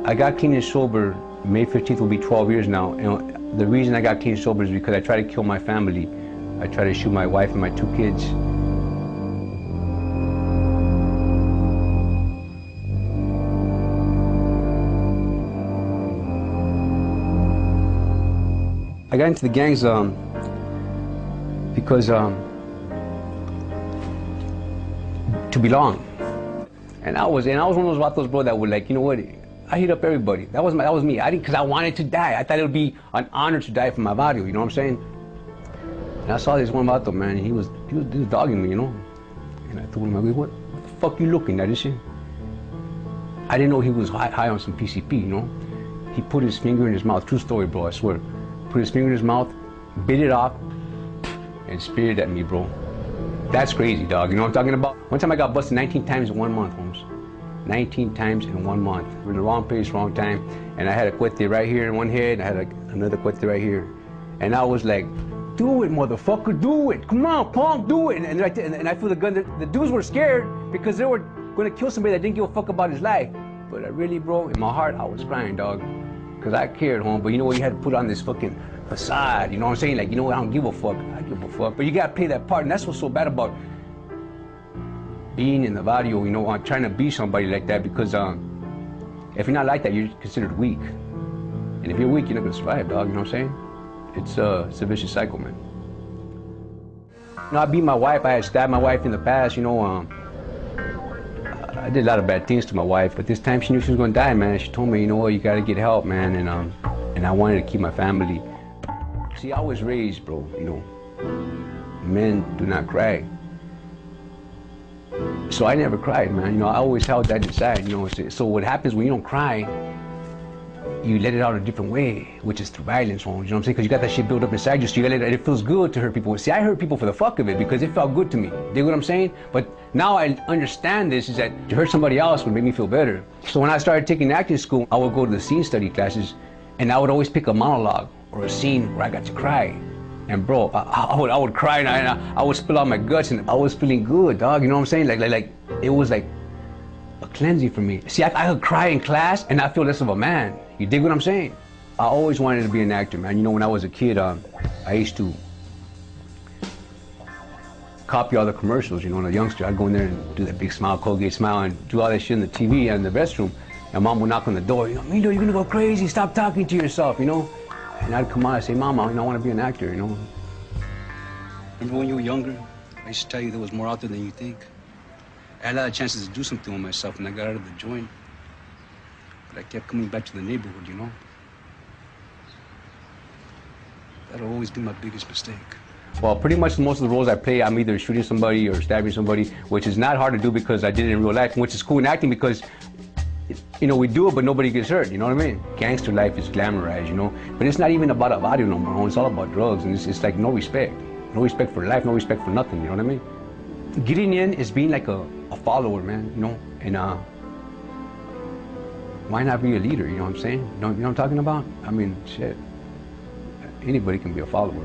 I got clean and sober. May 15th will be 12 years now. And the reason I got clean and sober is because I tried to kill my family. I tried to shoot my wife and my 2 kids. I got into the gangs because to belong. And I was one of those vatos, bro, that would, like, you know what? I hit up everybody. That was me. I didn't, because I wanted to die. I thought it would be an honor to die for my barrio. You know what I'm saying? And I saw this one vato, man. He was dogging me, you know. And I told him, what the fuck you looking at, this shit? I didn't know he was high on some PCP, you know. He put his finger in his mouth. True story, bro. I swear. Put his finger in his mouth, bit it off, and spit it at me, bro. That's crazy, dog. You know what I'm talking about? One time I got busted 19 times in 1 month, Holmes. 19 times in 1 month. We're in the wrong place, wrong time. And I had a cuete right here in one head, and I had another cuete right here. And I was like, do it, motherfucker, do it. Come on, punk, do it. And I feel the gun. The dudes were scared because they were going to kill somebody that didn't give a fuck about his life. But I really, bro, in my heart, I was crying, dog. Because I cared, home. But you know what? You had to put on this fucking facade. You know what I'm saying? Like, you know what? I don't give a fuck. I give a fuck. But you got to play that part. And that's what's so bad about being in the barrio, you know, trying to be somebody like that, because if you're not like that, you're considered weak. And if you're weak, you're not gonna survive, dog, you know what I'm saying? It's a vicious cycle, man. You know, I beat my wife, I had stabbed my wife in the past, you know, I did a lot of bad things to my wife, but this time she knew she was gonna die, man. She told me, you know what, you gotta get help, man, and I wanted to keep my family. See, I was raised, bro, you know, men do not cry. So I never cried, man. You know, I always held that inside, you know. So what happens when you don't cry, you let it out a different way, which is through violence, you know what I'm saying? Because you got that shit built up inside you, so you let it feels good to hurt people. See, I hurt people for the fuck of it because it felt good to me. Dig what I'm saying? But now I understand this, is that to hurt somebody else would make me feel better. So when I started taking acting school, I would go to the scene study classes, and I would always pick a monologue or a scene where I got to cry. And bro, I would cry, and I would spill out my guts, and I was feeling good, dog. You know what I'm saying? Like it was like a cleansing for me. See, I could cry in class and not feel less of a man. You dig what I'm saying? I always wanted to be an actor, man. You know, when I was a kid, I used to copy all the commercials. You know, when I was a youngster, I'd go in there and do that big smile, Colgate smile, and do all that shit in the TV and in the restroom. And Mom would knock on the door. You know, Milo, you're gonna go crazy. Stop talking to yourself. You know. And I'd come out and say, Mama, you know, I want to be an actor, you know. Remember when you were younger, I used to tell you there was more out there than you think. I had a lot of chances to do something with myself when I got out of the joint. But I kept coming back to the neighborhood, you know. That'll always be my biggest mistake. Well, pretty much most of the roles I play, I'm either shooting somebody or stabbing somebody, which is not hard to do because I did it in real life, which is cool in acting because, you know, we do it, but nobody gets hurt, you know what I mean? Gangster life is glamorized, you know? But it's not even about a body no more, it's all about drugs, and it's like no respect. No respect for life, no respect for nothing, you know what I mean? Getting in is being like a follower, man, you know? And why not be a leader, you know what I'm saying? You know what I'm talking about? I mean, shit, anybody can be a follower.